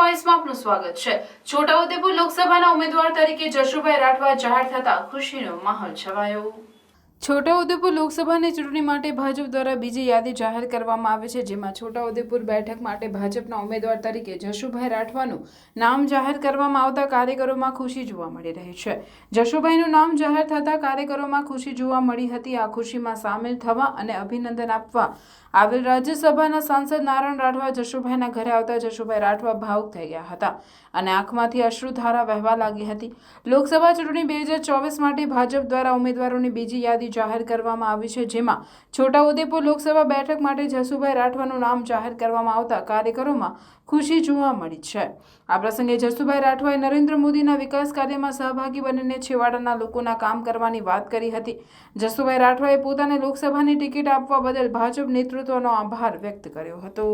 વોઇસમાં આપનું સ્વાગત છે। છોટાઉદેપુર લોકસભાના ઉમેદવાર તરીકે જશુભાઈ રાઠવા જાહેર થતા ખુશીનો માહોલ છવાયો। છોટાઉદેપુર લોકસભાની ચૂંટણી માટે ભાજપ દ્વારા બીજી યાદી જાહેર કરવામાં આવી છે, જેમાં છોટાઉદેપુર બેઠક માટે ભાજપના ઉમેદવાર તરીકે જશુભાઈ રાઠવાનું નામ જાહેર કરવામાં આવતા કાર્યકરોમાં ખુશી જોવા મળી રહી છે। જશુભાઈનું નામ જાહેર થતા કાર્યકરોમાં ખુશી જોવા મળી હતી। આ ખુશીમાં સામેલ થવા અને અભિનંદન આપવા આવેલ રાજ્યસભાના સાંસદ નારાયણ રાઠવા જશુભાઈના ઘરે આવતા જશુભાઈ રાઠવા ભાવુક થઈ ગયા હતા અને આંખમાંથી અશ્રુધારા વહેવા લાગી હતી। લોકસભા ચૂંટણી 2024 માટે ભાજપ દ્વારા ઉમેદવારોની બીજી યાદી જાહેર કરવામાં આવી છે, જેમાં છોટાઉદેપુર લોકસભા બેઠક માટે જશુભાઈ રાઠવાનું નામ જાહેર કરવામાં આવતા કાર્યકરોમાં ખુશી જોવા મળી છે। આ પ્રસંગે જશુભાઈ રાઠવાએ નરેન્દ્ર મોદીના વિકાસ કાર્યમાં સહભાગી બનીને છેવાડાના લોકોના કામ કરવાની વાત કરી હતી। જશુભાઈ રાઠવાએ પોતાને લોકસભાની ટિકિટ આપવા બદલ ભાજપ નેતૃત્વનો આભાર વ્યક્ત કર્યો હતો।